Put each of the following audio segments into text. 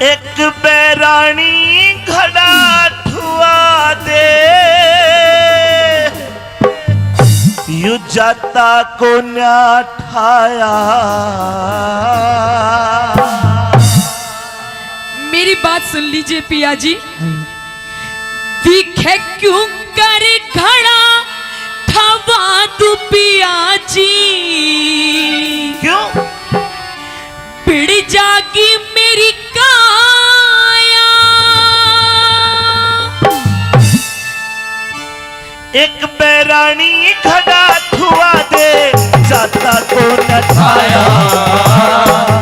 एक बैरानी घड़ा ठुआ दे, यू जाता को न्या ठाया। मेरी बात सुन लीजिए पिया जी। दिखे क्यों कर घड़ा ठवा तू पिया जी, क्यों पिड़ जागी मेरी काया। एक बैरानी घड़ा ठुआ दे, जाता को न ठाया।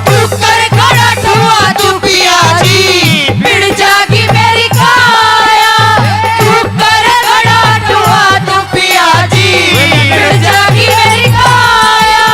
तू कर घड़ा ठुआ तू पिया जी, पिड़ जागी मेरी काया। तू कर घड़ा ठुआ तू पिया जी, पिड़ जागी मेरी काया।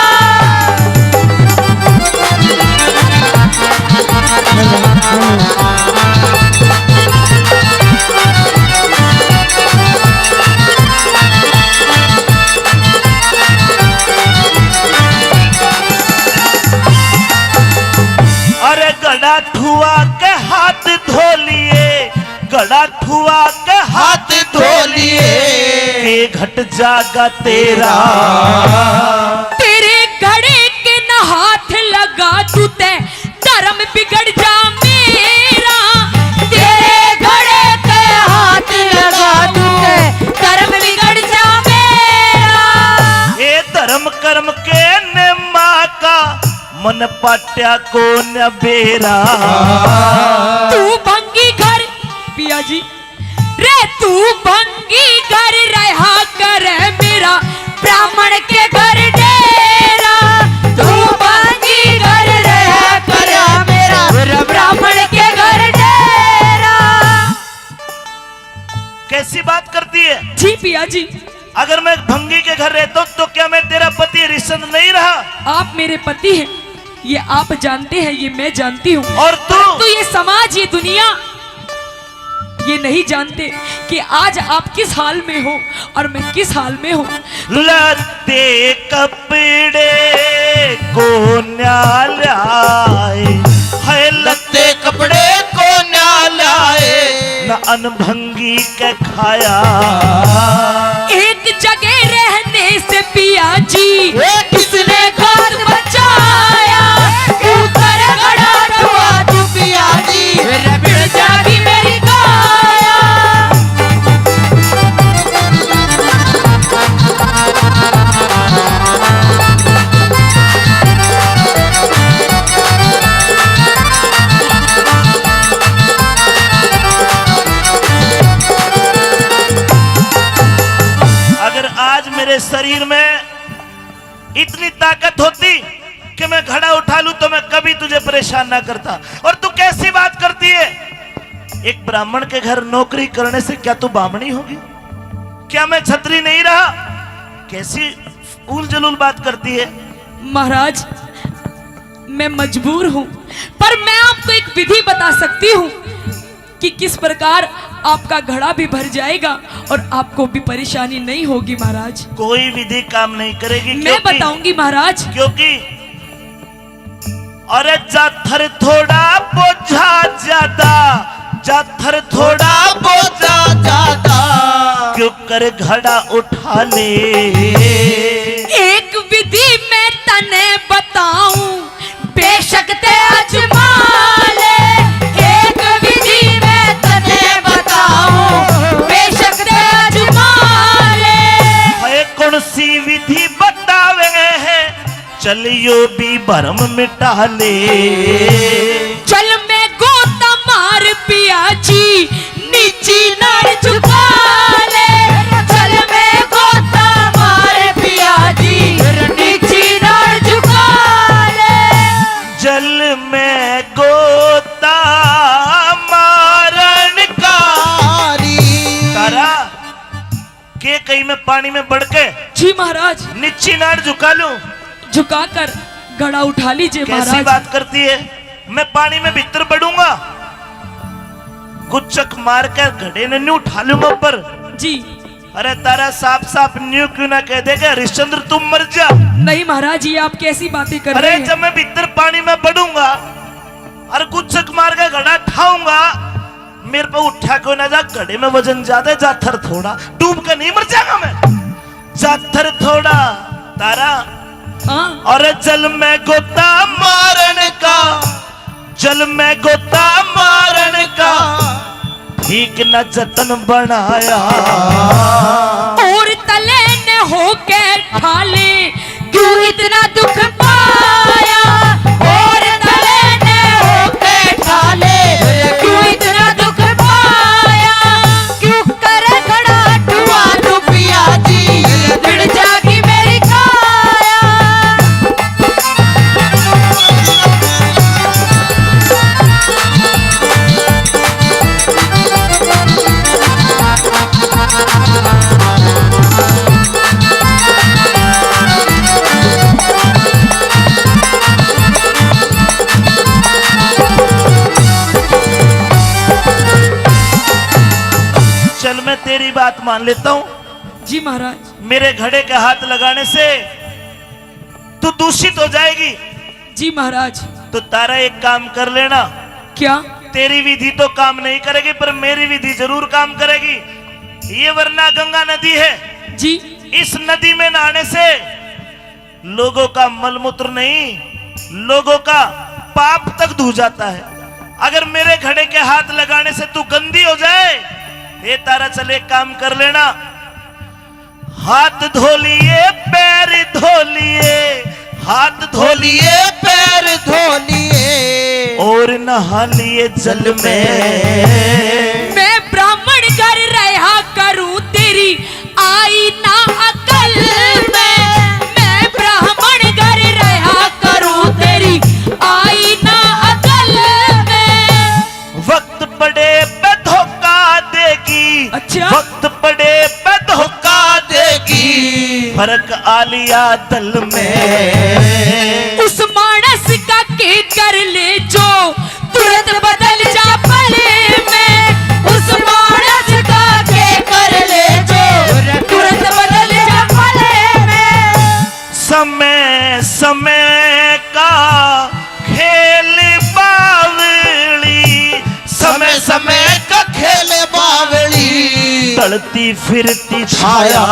अरे गड़ा ठुआ के हाथ धो लिए, गड़ा ठुआ के हाथ धो लिए, के घट जागा तेरा। तेरे घड़े के न हाथ लगा तू ते धर्म बिगड़ जा मेरा। तेरे घड़े के हाथ लगा तू ते कर्म बिगड़ जा मेरा। ये धर्म कर्म के निम्मा का, मन पाट्या को न बेरा। तू भंगी घर पिया जी रे, तू भंगी घर रहा कर मेरा ब्राह्मण के घर डेरा। तू भंगी घर रहा कर मेरा ब्राह्मण के घर डेरा। कैसी बात करती है? जी पिया जी, अगर मैं भंगी के घर रहता हूँ तो क्या मैं तेरा पति रिश्वत नहीं रहा? आप मेरे पति हैं, ये आप जानते हैं, ये मैं जानती हूँ। और तू तो ये समाज, ये दुनिया ये नहीं जानते कि आज आप किस हाल में हो और मैं किस हाल में हूँ। लत्ते कपड़े को न्यालाए है, लत्ते कपड़े को न्यालाए, न अनभंगी के खाया। एक जगह रहने से पिया जी किसने घर बचाया। तू कर घड़ा ठुआ तू पिया जी, पिड़ जागी मेरी काया। अगर आज मेरे शरीर में इतनी ताकत होती कि मैं घड़ा उठा लूं तो मैं कभी तुझे परेशान ना करता। और तू कैसी बात करती है? एक ब्राह्मण के घर नौकरी करने से क्या तू बामणी होगी? क्या मैं छत्री नहीं रहा? कैसी उल जलूल बात करती है? महाराज मैं मजबूर हूँ, पर मैं आपको एक विधि बता सकती हूँ कि किस प्रकार आपका घड़ा भी भर जाएगा और आपको भी परेशानी नहीं होगी। महाराज कोई विधि काम नहीं करेगी। मैं बताऊंगी महाराज। क्योंकि अरे जाथर थोड़ा बोझा ज्यादा, जाथर थोड़ा बोझा ज्यादा, क्यों कर घड़ा उठा ले। एक विधि मैं तने बताऊं, बेशक ते अजमा ले। एक विधि मैं तने बताऊं, बेशक ते अजमा ले। है कौन सी विधि बतावे है, चलियो भी भरम मिटा ले। चल मैं गोता मार पिया जी, नीची नार झुका ले। चल मैं गोता मार पिया जी, नीची नार झुका ले। जल में गोता मारन कारी तारा के कहीं में पानी में बढ़ के जी महाराज नीची नार झुका लूं। झुकाकर घड़ा उठा लीजिए कैसी महाराज। बात करती है? मैं पानी में भीतर बढ़ूंगा, गुच्चक मार कर घड़े ने न्यू उठा लूंगा ऊपर जी। अरे तारा साफ साफ न्यू क्यों ना कह देगा हरिश्चंद्र तुम मर जा। नहीं महाराज ये आप कैसी बातें कर रहे अरे हैं? जब मैं भीतर पानी में बढ़ूंगा और गुच्चक मार कर घड़ा मेरे पे उठा को ना जा, घड़े में वजन ज्यादा, जाथर थोड़ा, डूब के नहीं मर जाएगा मैं, जाथर थोड़ा तारा। हाँ और जल में गोता मारन का, जल में गोता मारन का ठीक न जतन बनाया। और तले न होके ठाले क्यों इतना दुख पाया, और तले ने होके ठाले क्यों इतना दुख पाया, क्यों करे खड़ा टुआ तू पिया जी, बिड़ जागी मेरी काया। चल मैं तेरी बात मान लेता हूं, जी महाराज। मेरे घड़े के हाथ लगाने से तू दूषित हो जाएगी। जी महाराज। तो तारा एक काम कर लेना, क्या? तेरी विधि तो काम नहीं करेगी पर मेरी विधि जरूर काम करेगी। ये वरना गंगा नदी है जी। इस नदी में नहाने से लोगों का मलमूत्र नहीं, लोगों का पाप तक धो जाता है। अगर मेरे घड़े के हाथ लगाने से तू गंदी हो जाए, ये तारा चले काम कर लेना, हाथ धो लिए पैर धो लिए, हाथ धो लिए पैर धो लिए और नहा लिए जल में। मैं ब्राह्मण घर रहा करूं तेरी आई ना अकल में, मैं ब्राह्मण घर रहा करूं तेरी आई ना अकल में। वक्त पड़े पे धोखा देगी, अच्छा। वक्त पड़े पे धोखा देगी, फर्क आलिया दल में। उस मानस का के कर ले जो तुरंत बदल जा पले में, उस मानस का के कर ले जो तुरंत बदल जा पले में। समय समय का खेल बावली, समय समय का खेल बावली, तड़ती फिरती छाया।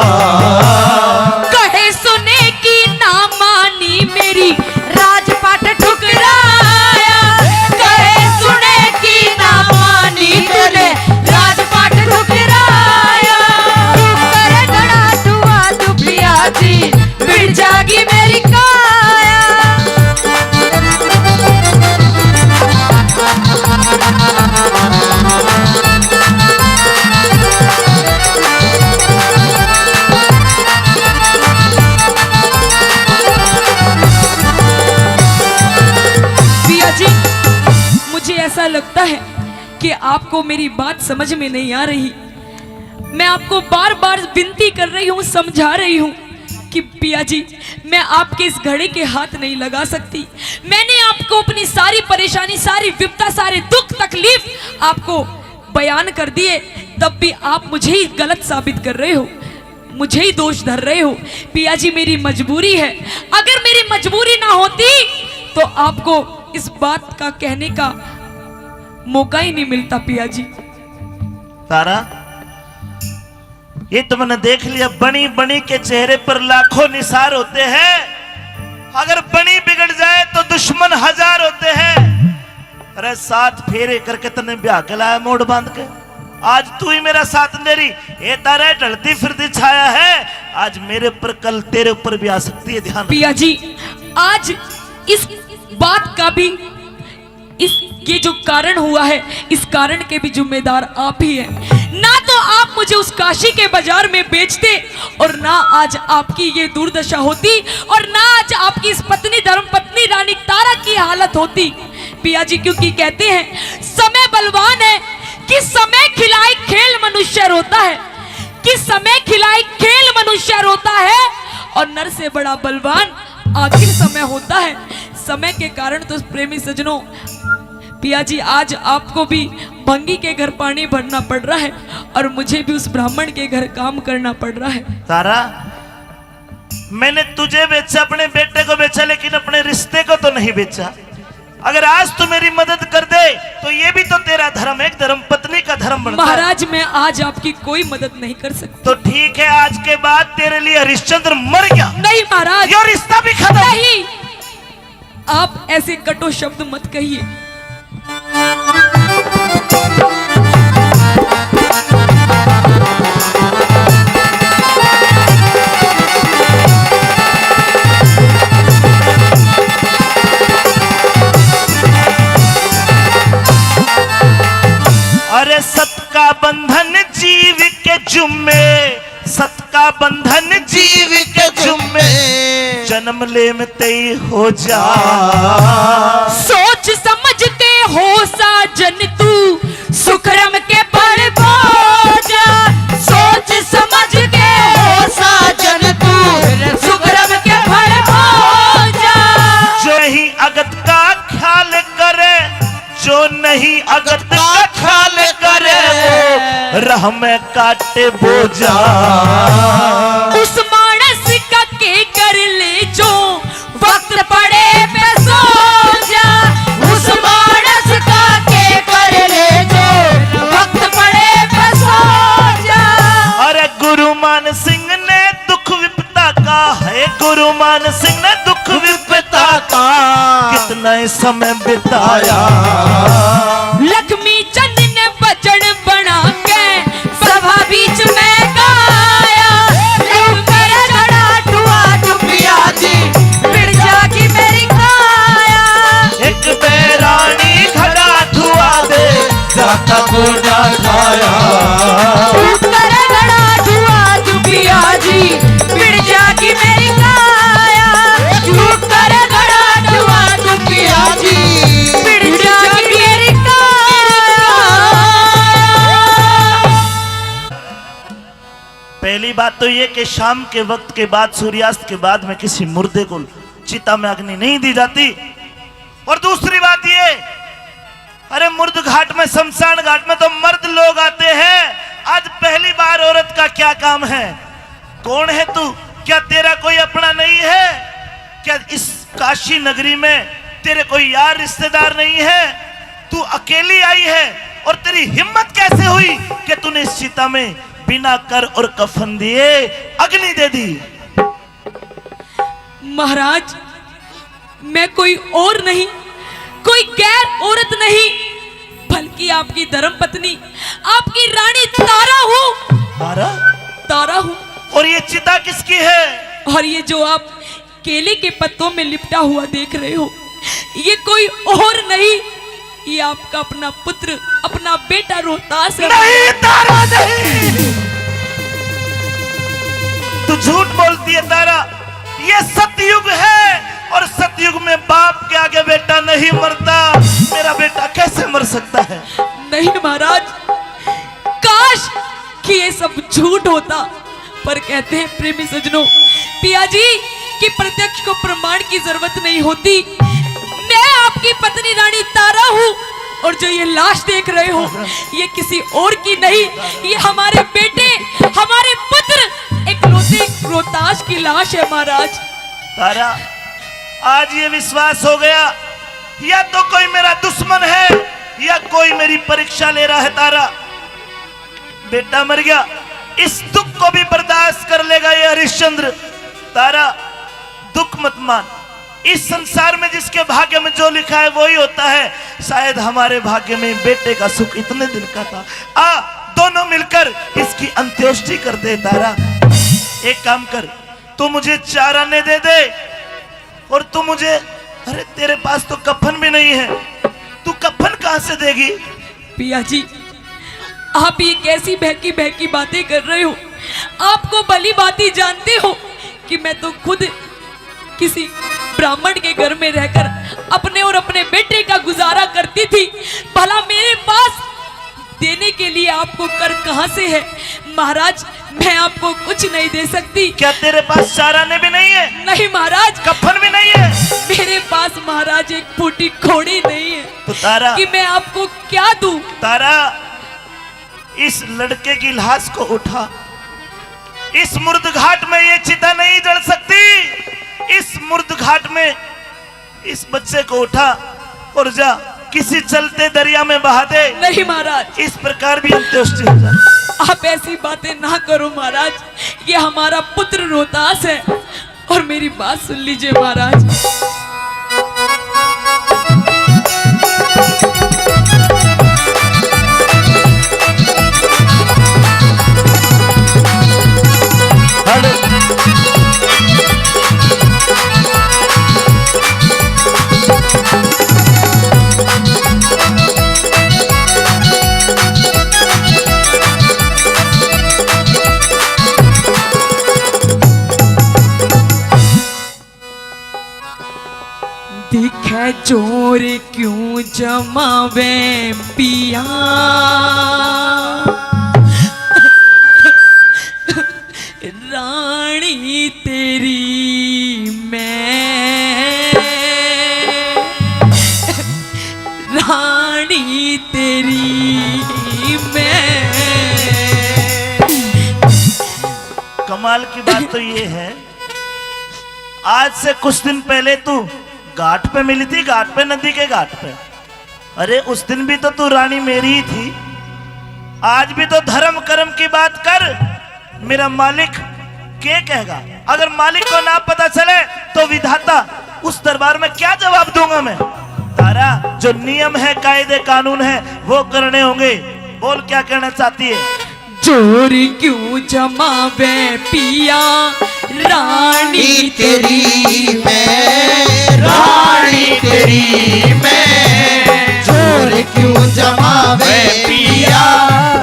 कहे सुने की ना मानी मेरी राजपाट ठुकराया, कहे सुने की ना मानी तूने राजपाट ठुकराया। तू करे घड़ा टुआ तू पिया जी, बिड़ जागी मेरी काया। पिया जी, मुझे ऐसा लगता है कि आपको मेरी बात समझ में नहीं आ रही। मैं आपको बार बार विनती कर रही हूँ, समझा रही हूँ कि पिया जी मैं आपके इस घड़े के हाथ नहीं लगा सकती। मैंने आपको अपनी सारी परेशानी, सारी विपदा, सारे दुख तकलीफ आपको बयान कर दिए, तब भी आप मुझे ही गलत साबित कर रहे हो, मुझे ही दोष धर रहे हो। पिया जी मेरी मजबूरी है, अगर मेरी मजबूरी ना होती तो आपको इस बात का कहने का मौका ही नहीं मिलता। पिया जी तारा, ये तुमने देख लिया, बनी बनी के चेहरे पर लाखों निसार होते हैं, अगर बनी बिगड़ जाए तो दुश्मन हजार होते हैं। अरे 7 फेरे करके तने ब्याह के लाया मोड़ बांध के, आज तू ही मेरा साथ दे रही। ये तारा ढलती फिरती छाया है, आज मेरे पर कल तेरे ऊपर भी आ सकती है, ध्यान। पिया जी आज इस बात का भी, इस ये जो कारण हुआ है, इस कारण के भी जिम्मेदार आप ही हैं। ना तो आप मुझे उस काशी के बाजार में बेचते, और ना आज आपकी ये दुर्दशा होती, और ना आज आपकी इस पत्नी धर्म पत्नी रानी तारा की हालत होती। पिया जी क्योंकि कहते हैं समय बलवान है, कि समय खिलाए खेल मनुष्य रोता है, कि समय खिलाए खेल मनुष्य रोता है, और नर से बड़ा बलवान आखिर समय होता है। समय के कारण तो प्रेमी सजनों, पिया जी आज आपको भी भंगी के घर पानी भरना पड़ रहा है, और मुझे भी उस ब्राह्मण के घर काम करना पड़ रहा है। तारा, मैंने तुझे बेचा, अपने बेटे को बेचा, लेकिन अपने रिश्ते को तो नहीं बेचा। अगर आज तू मेरी मदद कर दे तो ये भी तो तेरा धर्म है, धर्म पत्नी का काम बनता है। महाराज मैं आज आपकी कोई मदद नहीं कर सकती। तो ठीक है, आज के बाद तेरे लिए हरिश्चंद्र मर गया, नहीं महाराज, ये रिश्ता भी खत्म। नहीं, आप ऐसे कटु शब्द मत कहिए। अरे सत का बंधन जीव के जुम्मे, सत का बंधन जीव के जुम्मे, जन्म ले में तय हो जा। सोच समझते हो साजन तू सुखरम के बड़ बोझा, सोच समझ के हो साजन तू सुखरम के बड़ बोझा। जो ही अगत का ख्याल करे, जो नहीं अगत का ख्याल करे, वो राह में काटे बोझा। उस मानस का के कर ले जो वक्त पड़े पे सो जा, उस मानस का के कर ले जो वक्त पड़े पे सो जा। अरे गुरु मान सिंह ने दुख विपता का है, गुरु मान सिंह ने दुख विपता का कितना समय बिताया। लक्ष्मी चंद ने बचन बना के सभा बीच में गाया, ऊपर खड़ा ठुआ टुपिया जी बिड़ जागी मेरी काया। एक बेरानी खड़ा धुआ दे जाता पूजा खाया। ऊपर खड़ा ठुआ टुपिया जी बिड़ जागी मेरी काया, ऊपर खड़ा ठुआ टुपिया जी बिड़ जागी मेरी काया। पहली बात तो ये कि शाम के वक्त के बाद, सूर्यास्त के बाद में किसी मुर्दे को चिता में अग्नि नहीं दी जाती। और दूसरी बात ये, अरे मुर्द घाट में, शमशान घाट में तो मर्द लोग आते हैं, आज पहली बार औरत का क्या काम है? कौन है तू? क्या तेरा कोई अपना नहीं है? क्या इस काशी नगरी में तेरे कोई यार रिश्तेदार नहीं है? तू अकेली आई है, और तेरी हिम्मत कैसे हुई कि तूने इस चिता में बिना कर और कफन दिए अग्नि दे दी? महाराज मैं कोई और नहीं, कोई गैर औरत नहीं, बल्कि आपकी धर्म पत्नी, आपकी रानी तारा हूँ। तारा? तारा हूँ। और ये चिता किसकी है? और ये जो आप केले के पत्तों में लिपटा हुआ देख रहे हो, ये कोई और नहीं, ये आपका अपना पुत्र, अपना बेटा रोहतास है। नहीं तारा, नहीं, तू झूठ बोलती है तारा। ये सतयुग है, और सतयुग में बाप के आगे बेटा नहीं मरता। मेरा बेटा कैसे मर सकता है? नहीं महाराज, काश कि ये सब झूठ होता, पर कहते हैं प्रेमी सजनों, पिया जी कि प्रत्यक्ष को प्रमाण की जरूरत नहीं होती। मैं आपकी पत्नी रानी तारा हूँ, और जो ये लाश देख रहे हो, ये किसी और की नहीं, ये हमारे बेटे, हमारे पुत्र एकलौते रोहतास की लाश है महाराज। तारा, आज ये विश्वास हो गया, या तो कोई मेरा दुश्मन है, या कोई मेरी परीक्षा ले रहा है। तारा, बेटा मर गया, इस दुख को भी बर्दाश्त कर लेगा ये हरिश्चंद्र। तारा, दुख मत मान, इस संसार में जिसके भाग्य में जो लिखा है वही होता है। शायद हमारे भाग्य में बेटे का सुख इतने दिन का था। आ, दोनों मिलकर इसकी अंत्येष्टि कर दे। तारा, एक काम कर, तू मुझे 4 आने दे दे, और तू मुझे, अरे तेरे पास तो कफन भी नहीं है, तू कफन कहां से देगी? पिया जी, आप ये कैसी बहकी बहकी बातें कर रहे हो? आपको भली बाती जानते हो कि मैं तो खुद किसी ब्राह्मण के घर में रहकर अपने और अपने बेटे का गुजारा करती थी। भला मेरे पास देने के लिए आपको कर कहां से है? महाराज, मैं आपको कुछ नहीं दे सकती। क्या तेरे पास 4 आने भी नहीं है? नहीं महाराज, कफन भी नहीं है? मेरे पास महाराज एक फूटी घोड़ी नहीं है। तो तारा, कि मैं आपको क्या दूं? तारा, इस लड़के की लाश को उठा, इस मुर्द घाट में ये चिता नहीं जल सकती। इस मुर्द घाट में इस बच्चे को उठा और जा किसी चलते दरिया में बहा दे, नहीं महाराज, इस प्रकार भी अंत्येष्टि हो जाए। आप ऐसी बातें ना करो महाराज। ये हमारा पुत्र रोहतास है, और मेरी बात सुन लीजिए महाराज। दिखे चोर क्यों जमावे पिया, रानी तेरी मैं, रानी तेरी मैं। कमाल की बात तो ये है, आज से कुछ दिन पहले तू घाट पे मिली थी, घाट पे, नदी के घाट पे। अरे उस दिन भी तो तू रानी मेरी ही थी। आज भी तो धर्म कर्म की बात कर, मेरा मालिक क्या कहेगा? अगर मालिक को ना पता चले तो विधाता उस दरबार में क्या जवाब दूंगा मैं? तारा, जो नियम है, कायदे कानून है, वो करने होंगे। बोल क्या कहना चाहती है? चोर क्यों जमावे पिया, रानी तेरी मैं, रानी तेरी मैं। चोर क्यों जमावे पिया,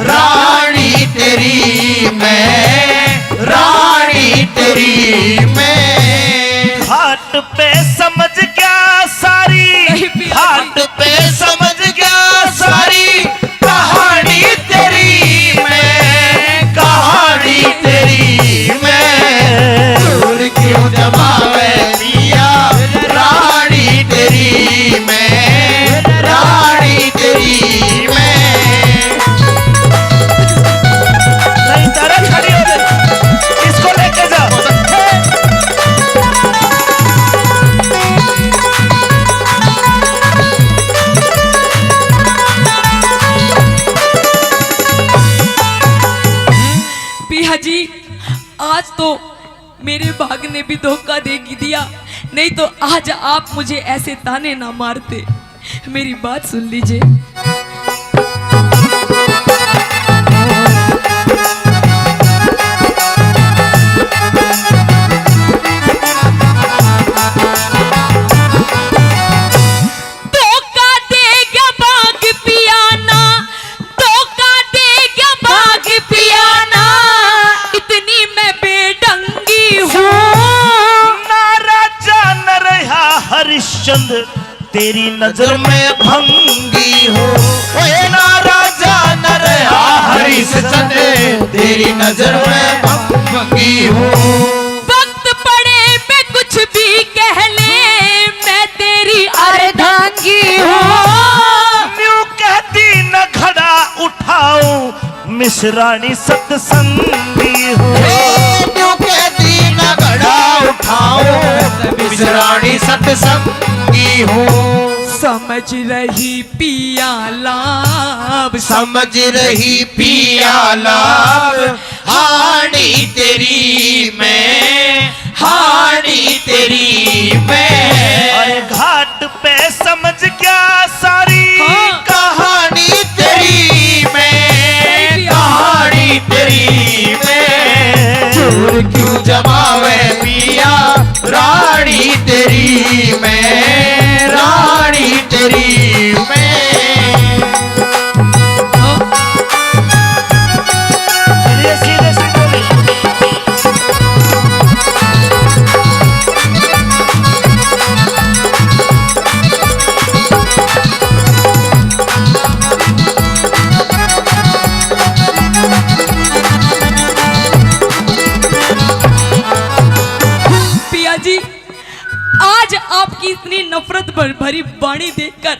रानी तेरी मैं, रानी तेरी मैं। घाट पे समझ क्या सारी, नहीं पिया जी। घाट पे समझ गया सारी कहानी तेरी मैं, कहानी तेरी मैं। चोर क्यों जमावे पिया, रानी तेरी मैं, रानी तेरी मैं। नहीं तारा, खड़ी हो जा, इसको लेके जा। पिया जी, आज तो मेरे भाग ने भी धोखा दे दिया, नहीं तो आज आप मुझे ऐसे ताने ना मारते। मेरी बात सुन लीजिए। धोखा दे गया भाग पियाना, धोखा दे गया भाग पियाना, इतनी मैं बेढंगी हूँ। ना राजा न रहा हरिश्चंद्र, तेरी नजर में भंगी हो। ओए ना राजा न रहा हरिश्चंद्र, तेरी नजर में भंगी हो। वक्त पड़े मैं कुछ भी कह ले, मैं तेरी अर्धांगी हूँ। न्यू कहती न खड़ा उठाऊं, मिश्राणी सत्संगी हो। क्यों कहती न घड़ा उठाओ, मिश्राणी सत्संगी हो। समझ रही पिया लाभ, समझ रही पिया लाभ, हाड़ी तेरी मैं, हाड़ी तेरी मैं। अरे घाट पे समझ क्या सारी, हाँ। कहानी तेरी मैं, कहानी तेरी मैं। चोर क्यों जमावे पिया, रानी तेरी मैं, रानी तेरी मैं। चलिए सीधे से बोले। पिया जी, आज आपकी इतनी नफरत भरी वाणी देखकर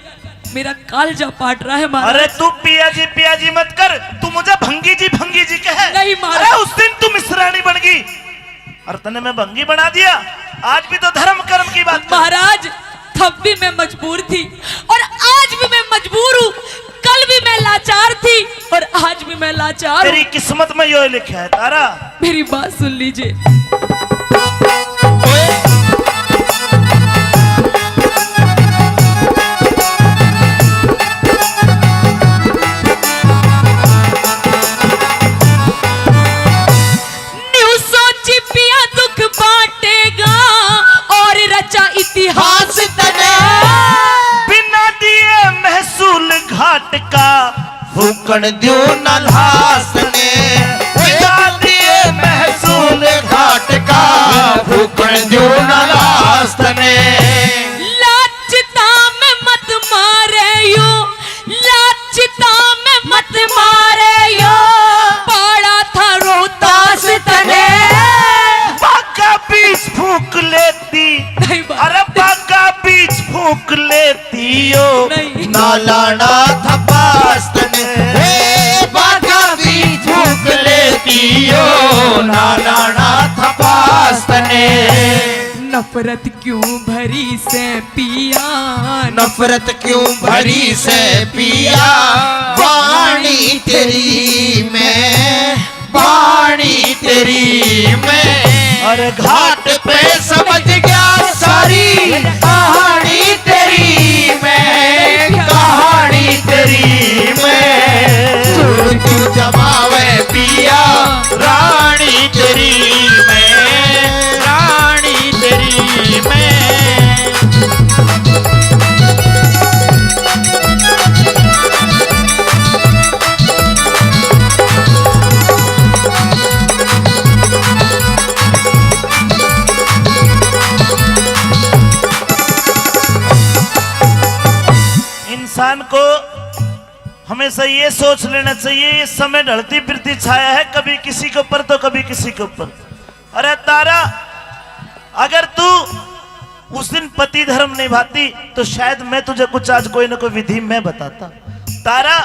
मेरा कालजा पाट रहा है महाराज। अरे तू पिया जी मत कर, तू मुझे भंगी जी कहे। नहीं महाराज। अरे उस दिन तू मिश्राणी बन गई और तने मैं भंगी बना दिया। आज भी तो धर्म कर्म की बात कर। महाराज, तब भी मैं मजबूर थी और आज भी मैं मजबूर हूँ। कल भी मैं लाचार थी और आज भी मैं लाचार तेरी हूँ। किस्मत में यो लिखा है तारा। मेरी बात सुन लीजिए। न्यू सोची पिया दुख बांटेगा और रचा इतिहास तने। बिना दिए महसूल घाट का फूकण द्यो नल्हास ने, बिना दिए महसूल घाट का फूकण द्यो नल्हास ने। लाचिता में मत मारे यो, लाचिता में मत मारे यो, पड़ा था रोहतास तने। बाका बीज फूक लेती, नहीं बात। अरे बाका बीज फूक लेती यो। नहीं। नालाना थपास तने, बागा बीज फूक लेती हो, नालाना थपास तने। नफरत क्यों भरी से पिया, नफरत क्यों भरी से पिया, वाणी तेरी में, वाणी तेरी में। अरे घाट पे समझ गया सारी कहानी तेरी में, कहानी तेरी में। जोड़ क्यों जमावे पिया, रानी तेरी में, रानी तेरी में। इंसान को हमेशा ये सोच लेना चाहिए, ये समय ढलती फिरती छाया है, कभी किसी के ऊपर तो कभी किसी के ऊपर। अरे तारा, अगर तू उस दिन पति धर्म निभाती तो शायद मैं तुझे कुछ आज कोई ना कोई विधि मैं बताता। तारा,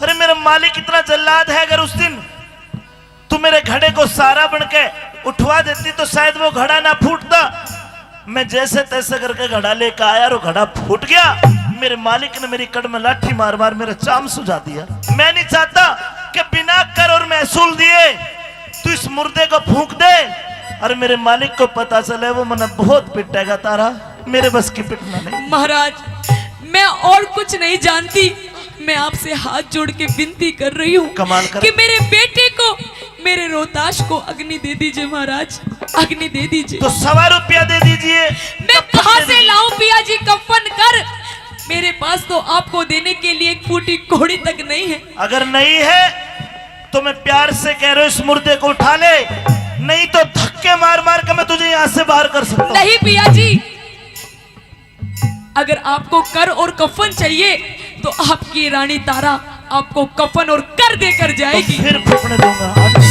अरे मेरा मालिक इतना जल्लाद है, अगर उस दिन तू मेरे घड़े को सारा बन के उठवा देती तो शायद वो घड़ा ना फूटता। मैं जैसे तैसे करके घड़ा लेकर आया और घड़ा फूट गया। मेरे मालिक ने मेरी कड़ में लाठी मार मार मेरा चाम सुझा दिया। मैं नहीं चाहता कि बिना कर और महसूल दिए तू इस मुर्दे को फूंक दे और मेरे मालिक को पता चले, वो मना बहुत पिटेगा। तारा, मेरे बस की पिटना नहीं। महाराज, मैं और कुछ नहीं जानती, मैं आपसे हाथ जोड़ के विनती कर रही हूँ कमाल कर। कि मेरे बेटे को, मेरे रोहताश को अग्नि दे दीजिए महाराज, अग्नि दे दीजिए। तो 100 रुपया दे दीजिए। मैं कहाँ से लाऊं पिया जी कफन कर? मेरे पास तो आपको देने के लिए एक फूटी कोड़ी तक नहीं है। अगर नहीं है तो मैं प्यार से कह रहा हूं इस मुर्दे को उठा ले, नहीं तो धक्के मार मार के मैं तुझे यहां से बाहर कर सकता हूं। नहीं पिया जी, अगर आपको कर और कफन चाहिए तो आपकी रानी तारा आपको कफन और कर देकर तो जाएगी। फिर फूकने दूंगा। आ जाओ।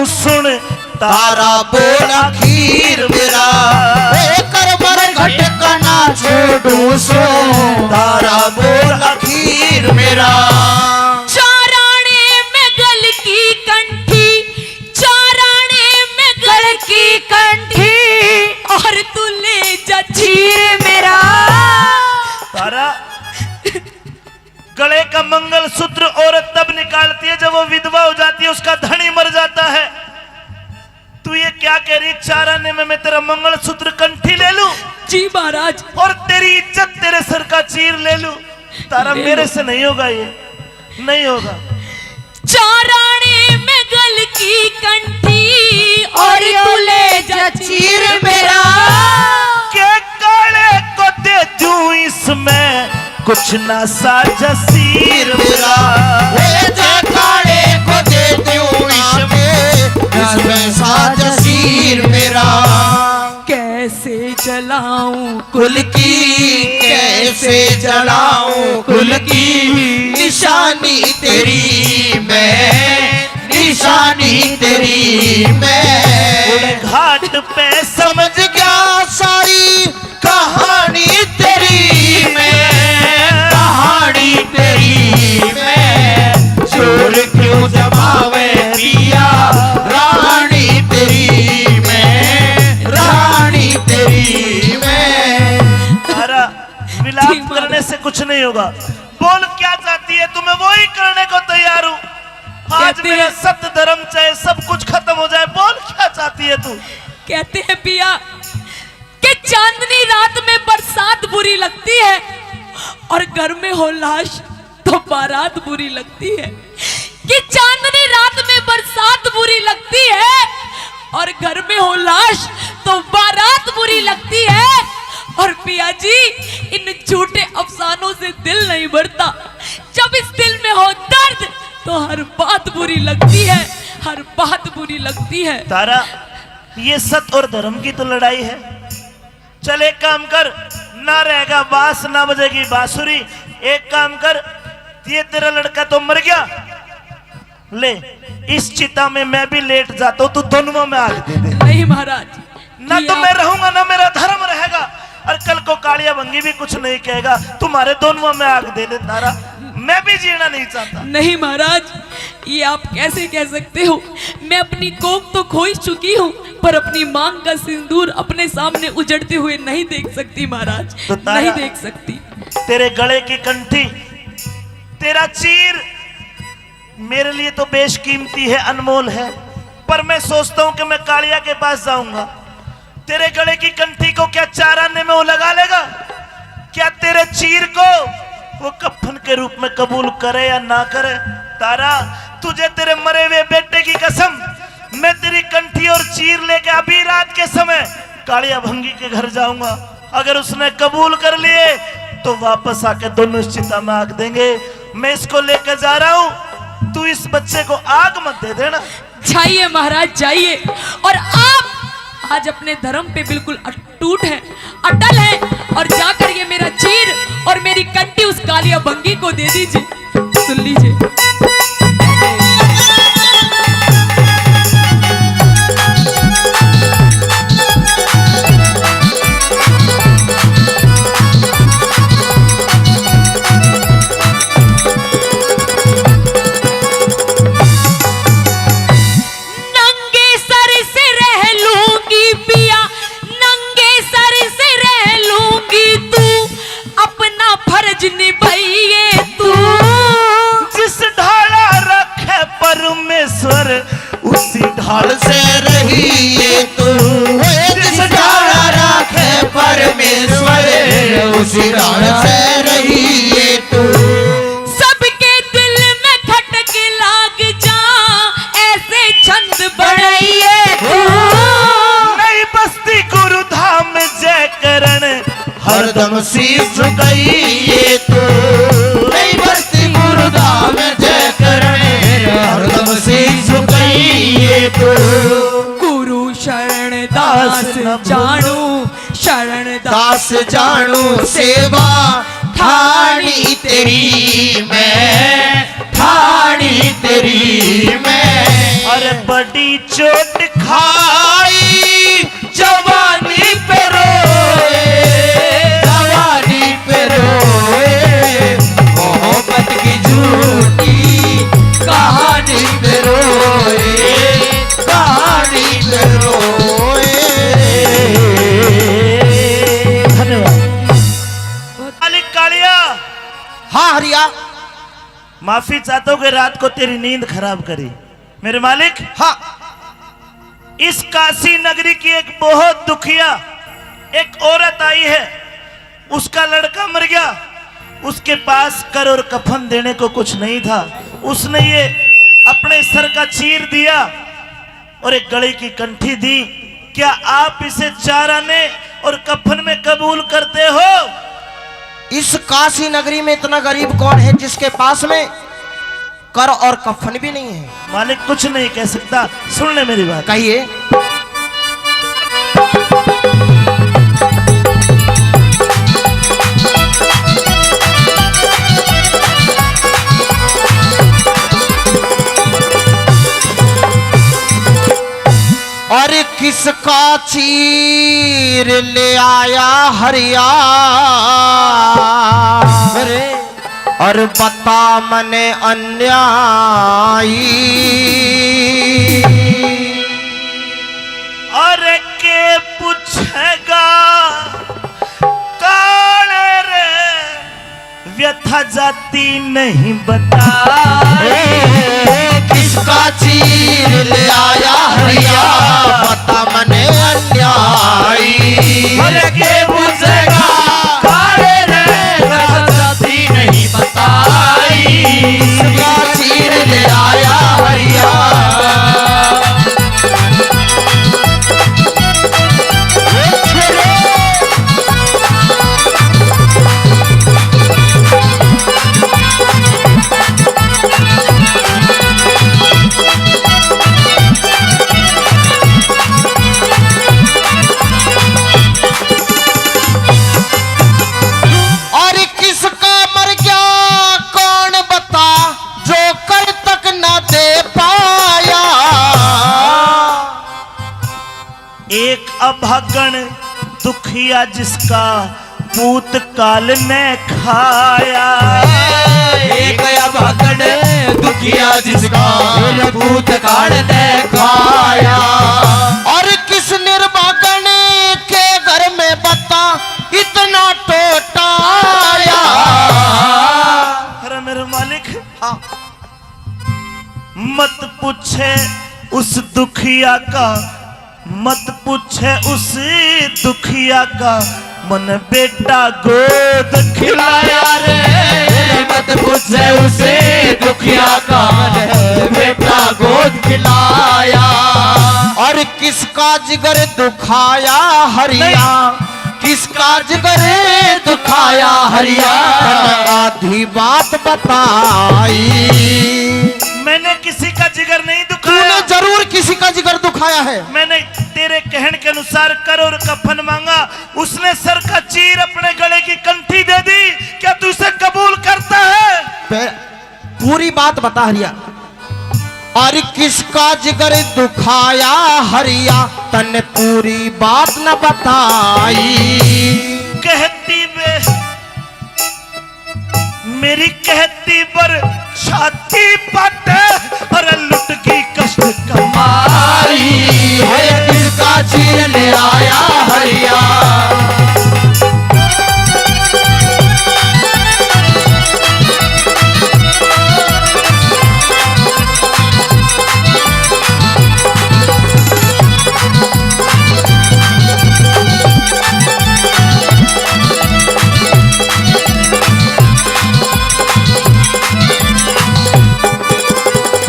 सुन तारा बोल आखिर मेरा, कर मर घटकना छोड़ू सो, तारा बोल आखिर मेरा। चाराने में गल की कंठी, चाराने में गल की कंठी, और तू ले जा चीर मेरा। तारा, गले का मंगलसूत्र औरत तब निकालती है जब वो विधवा हो जाती है, उसका धनी मर जाता है। तू ये क्या कह रही? चाराने में मैं तेरा मंगलसूत्र कंठी ले लूं? जी महाराज। और तेरी इज्जत तेरे सर का चीर ले लूं? तारा, मेरे से नहीं होगा, ये नहीं होगा। चाराने में गल की कंठी, और तू ले जा चीर मेरा। के काले को दे दूं इसमें कुछ ना सा जसीर मेरा, काले को दे दूं इसमें सा जसीर मेरा। कैसे जलाऊं कुल गुल की निशानी तेरी मैं, निशानी तेरी मैं। उड़े घाट पे समझ गया सारी कहानी तेरी मैं, कहानी तेरी मैं। चोर क्यों जमावे पिया रानी तेरी मैं, रानी तेरी मैं। तारा विलाप करने से कुछ नहीं होगा। बोल क्या चाहती है, तुम्हें वही करने को तैयार हूँ। आज कहते मेरा हैं- सत्य धर्म चाहे सब कुछ खत्म हो जाए। बोल क्या चाहती है तू। कहते हैं पिया कि चांदनी रात में बरसात बुरी लगती है और घर में हो लाश तो बारात बुरी लगती है। कि चांदनी रात में बरसात बुरी लगती है और घर में हो लाश तो बारात बुरी लगती है। और पिया जी इन झूठे अफसानों से दिल नहीं भरता। जब इस दिल में हो दर्द तो हर बात बुरी लगती है, हर बात बुरी लगती है। तारा ये सत्य और धर्म की तो लड़ाई है। चल एक काम कर, ना रहेगा बांस ना बजेगी बांसुरी। एक काम कर, ये तेरा लड़का तो मर गया, ले इस चिता में मैं भी लेट जाता हूं, तू दोनों में आग दे दे। नहीं महाराज, ना ये तो मैं आप- रहूंगा ना मेरा धर्म रहेगा, और कल को कालिया भंगी भी कुछ नहीं कहेगा। तुम्हारे दोनों में आग दे दे तारा, मैं भी जीना नहीं चाहता। नहीं महाराज, ये आप कैसे कह सकते हो? मैं अपनी कोख तो खो ही चुकी हूँ, पर अपनी मांग का सिंदूर अपने सामने उजड़ते हुए नहीं देख सकती महाराज, तो तारा- नहीं देख सकती। तेरे गले की कंठी, तेरा चीर मेरे लिए तो बेशकीमती है, अनमोल है। पर मैं सोचता हूं कि मैं कालिया के पास जाऊंगा, तेरे गले की कंठी को क्या 4 आने में वो लगा लेगा? क्या तेरे चीर को वो कफन के रूप में कबूल करे या ना करे? तारा तुझे तेरे मरे हुए बेटे की कसम, मैं तेरी कंठी और चीर लेके अभी रात के समय कालिया भंगी के घर जाऊंगा। अगर उसने कबूल कर लिए तो वापस आके दोनों इस चिता में आग देंगे। मैं इसको लेकर जा रहा हूं, तू इस बच्चे को आग मत दे देना। जाइए महाराज जाइए, और आप आज अपने धर्म पे बिल्कुल अटूट हैं, अटल हैं, और जाकर ये मेरा चीर और मेरी कंठी उस कालिया भंगी को दे दीजिए। सुन लीजिए। नंगे सर से रह लूंगी पिया, नंगे सर से रह लूंगी, तू अपना फर्ज निभाइए तू। जिस ढाला रखे परमेश्वर उसी ढाल ढाल से रहिए तू, जिस ढाल रखे परमेश्वर उसी ढाल से रहिए तू। सबके दिल में खटक लाग जा, ऐसे छंद बढ़ाइए तू। नई बस्ती गुरुधाम जय करण हरदम शीश झुकाइए तू, नई बस्ती गुरुधाम जय करने हरदम शीश झुकाइए तू। गुरु शरण दास जानू, शरण दास दास जानू सेवा ठाणी तेरी मैं, ठाणी तेरी मैं। अरे बड़ी चोट खाई जवानी पे रोए, जवानी पे रोए, मोहब्बत की झूठी कहानी पे रोए, कहानी पे रोए। धन्यवाद। मालिक कालिया, हाँ हरिया। माफी चाहता हूँ कि रात को तेरी नींद खराब करी। मेरे मालिक, हाँ इस काशी नगरी की एक बहुत दुखिया एक औरत आई है, उसका लड़का मर गया, उसके पास कर और कफन देने को कुछ नहीं था। उसने ये अपने सर का चीर दिया और एक गले की कंठी दी। क्या आप इसे 4 आने और कफन में कबूल करते हो? इस काशी नगरी में इतना गरीब कौन है जिसके पास में कर और कफन भी नहीं है? मालिक कुछ नहीं कह सकता, सुन ले मेरी बात। कहिए। अरे किसका चीर ले आया हरिया और बता मने अन्यायी अरे के पूछेगा काले रे व्यथा जाती नहीं बताई किसका चीर ले आया हरिया बता मने अन्यायी अरे के पूछेगा काले रे व्यथा जाती नहीं बताई किसका चीर ले आया हरिया एक अभागन दुखिया जिसका पूत काल ने खाया एक अभागन दुखिया जिसका पूत काल ने खाया और किस निर्भागन के घर में बता इतना टोटाया अरे मेरे मालिक मत पूछे उस दुखिया का मत पूछे उस दुखिया का मन बेटा गोद खिलाया रे मत पूछे उसे दुखिया का मन बेटा गोद खिलाया और किसका जिगर दुखाया हरिया किसका जिगर दुखाया हरिया आधी बात बताई मैंने किसी का जिगर नहीं दुखाया तूने जरूर किसी का जिगर दुखाया है मैंने तेरे कहने के अनुसार कर और कफन मांगा उसने सर का चीर अपने गले की कंठी दे दी क्या तू इसे कबूल करता है पूरी बात बता हरिया और किसका जिगर दुखाया हरिया तने पूरी बात न बताई कहती वे मेरी कहती पर छाती पटे और लुट की कष्ट कमाई है किसका चीर ले आया हरिया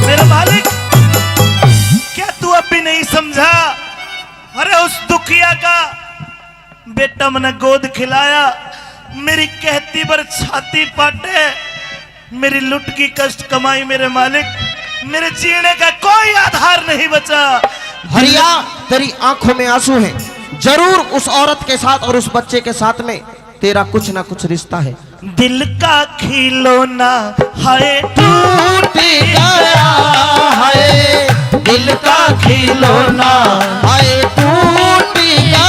मेरा मालिक क्या तू अभी नहीं समझा अरे उस दुखिया का बेटा मैंने गोद खिलाया मेरी कहती पर छाती पाटे मेरी लुट की कष्ट कमाई मेरे मालिक मेरे जीने का कोई आधार नहीं बचा हरिया तेरी आंखों में आंसू हैं जरूर उस औरत के साथ और उस बच्चे के साथ में तेरा कुछ ना कुछ रिश्ता है दिल का खिलौना हाय टूट गया है दिल का खिलौना हाय टूट गया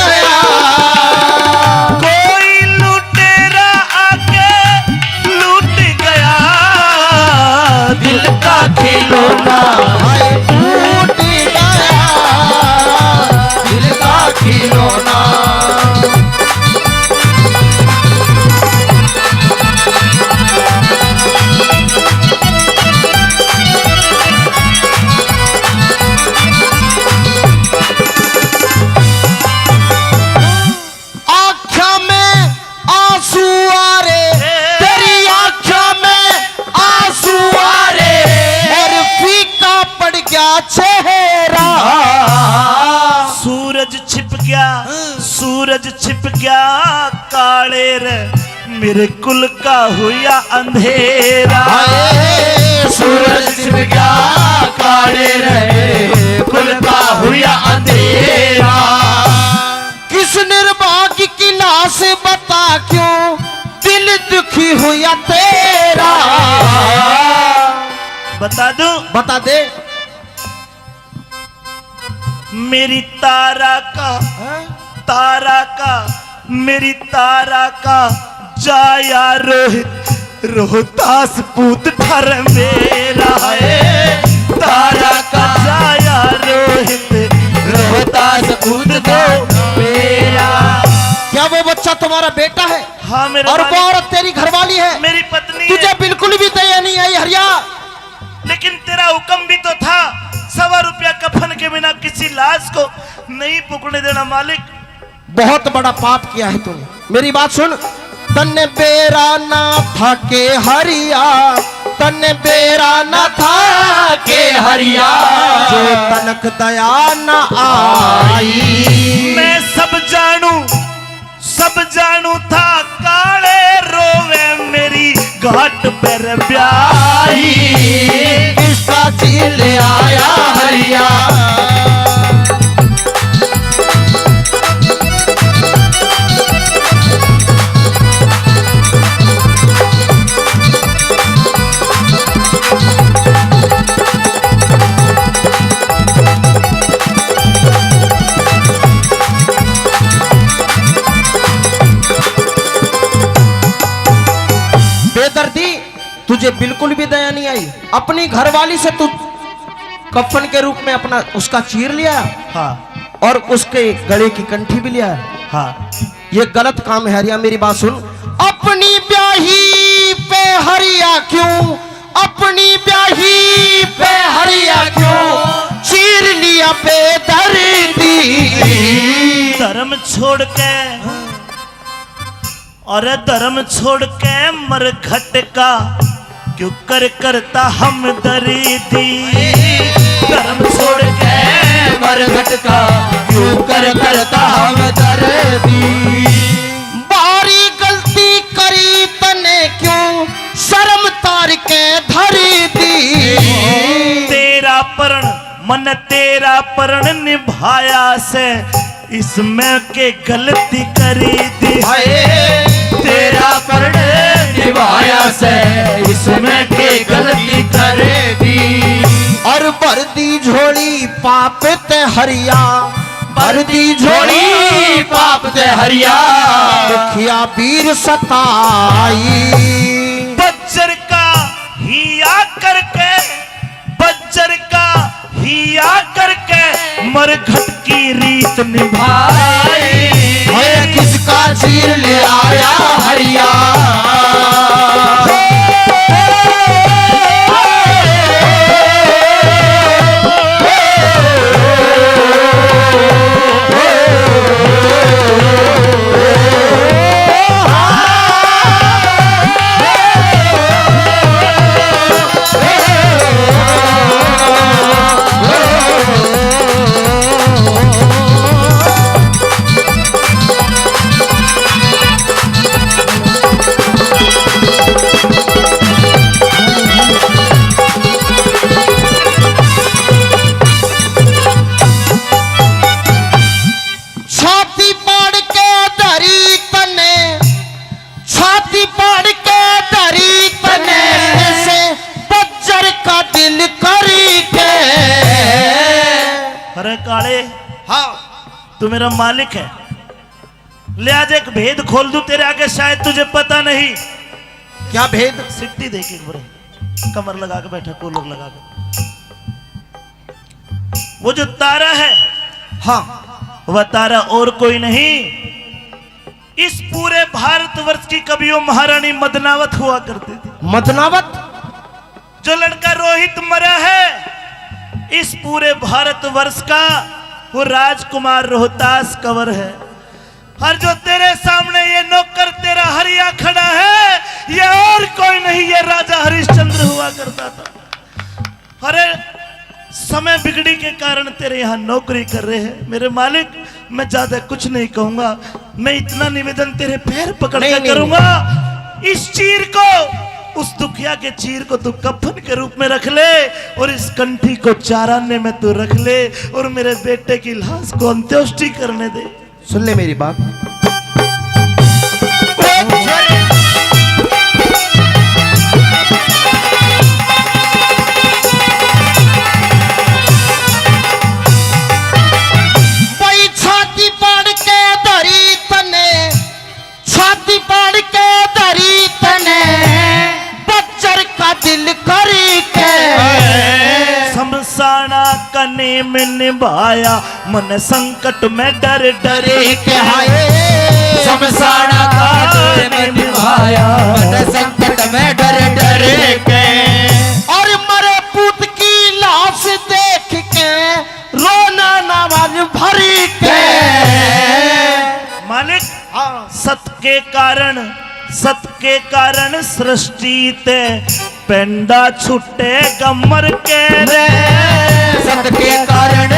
कोई लुटेरा आके लूट गया दिल का खिलौना हाय टूट गया दिल का खिलौना आँखों में आंसू आ रे तेरी आँखों में आंसू आ रे और फीका पड़ गया चेहरा सूरज छिप गया काले रे मेरे कुल का हुआ अंधेरा हाय सूरज छिप गया काले रहे कुल का हुआ अंधेरा किस निर्भाग्य की लाश बता क्यों दिल दुखी हुआ तेरा बता दूं बता दे मेरी तारा का, तारा का, मेरी तारा का जाया रोहित, रोहतास पूत ठर मेरा है। तारा का जाया रोहित, रोहतास पूत दो मेरा। क्या वो बच्चा तुम्हारा बेटा है? हाँ मेरे और वो मालिक, औरत तेरी घरवाली है? मेरी पत्नी तुझे है। बिल्कुल भी दया नहीं आई हरिया? लेकिन तेरा हुक्म भी तो था, 100 रुपया कफन के बिना किसी लाश को नहीं पुकने देना मालिक। बहुत बड़ा पाप किया है तूने। मेरी बात सुन, तन्ने बेरा ना था के हरिया, तन्ने बेरा ना था के हरिया, जो तनक दया न आई। मैं सब जानू था, काले रोवे मेरी घाट पर ब्याही। किसका चील आया हरिया? बेदर्दी, तुझे बिल्कुल भी दया नहीं आई। अपनी घरवाली से तू कफन के रूप में अपना उसका चीर लिया हाँ और उसके गले की कंठी भी लिया। हाँ, ये गलत काम है हरिया। मेरी बात सुन, अपनी ब्याही पे हरिया क्यों, अपनी ब्याही पे हरिया क्यों चीर लिया बेदर्दी? धर्म छोड़ के, और धर्म छोड़ के मरघट का क्यों करता हम दरीदी। धर्म छोड़ के मरघट का क्यों करता हम दर्दी? बारी गलती करी तने क्यों शर्म तार के धरी दी? तेरा परण मन तेरा परण निभाया से इसमें के गलती करी दी। तेरा परण निभाया से इसमें के गलती करे दी। और वर्दी झोली पाप ते हरिया, वर्दी झोली पाप ते हरिया, मुखिया वीर सताई। बज्जर का हिया करके, बज्जर का हिया करके मरघट की रीत निभाई। किसका चीर ले आया हरिया? काले, हाँ तू मेरा मालिक है। ले आज एक भेद खोल दूं तेरे आगे, शायद तुझे पता नहीं। क्या भेद? सिट्टी देख एक बार, कमर लगा के बैठा, कूलर लगा के। वो जो तारा है, हाँ वह तारा और कोई नहीं, इस पूरे भारतवर्ष की कवियों महारानी मदनावत हुआ करती थी। मदनावत? जो लड़का रोहित मरा है, इस पूरे भारतवर्ष का वो राजकुमार रोहतास कंवर है। और जो तेरे सामने ये नौकर तेरा हरिया खड़ा है, ये और कोई नहीं, ये राजा हरिश्चंद्र हुआ करता था। अरे समय बिगड़ी के कारण तेरे यहाँ नौकरी कर रहे हैं। मेरे मालिक, मैं ज्यादा कुछ नहीं कहूंगा, मैं इतना निवेदन तेरे पैर पकड़ कर करूंगा, इस चीर को, उस दुखिया के चीर को तू कफन के रूप में रख ले, और इस कंठी को चाराने में तू रख ले, और मेरे बेटे की लाश को अंत्येष्टि करने दे। सुन ले मेरी बात। में निभाया, मन संकट में डर डरे के हाय शमशाना घाट में निभाया, मन संकट में डर डर के। और मरे पूत की लाश देख के रोना नवाज भरी के। मालिक सत के कारण सृष्टि ते पेंडा छुटे गमर के रे। सत के कारण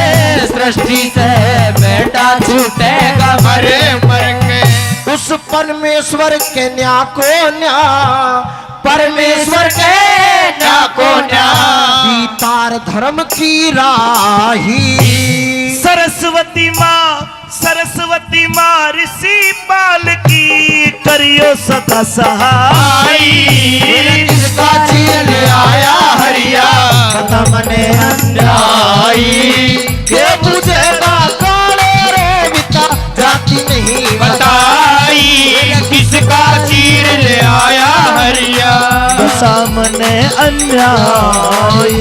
सृष्टि से बेटा छूटेगा मरे मर के। उस परमेश्वर के न्या को न्या, परमेश्वर के न्या को न्या, तार धर्म की राही। सरस्वती माँ ऋषि बाल की करियो सदा सहाय। किसका चीर ले आया हरिया, खत्म ने अन्यायी। ये मुझे काले रे बिता जाती नहीं बताई, किसका चीर ले आया हरिया। सामने अन्यायी।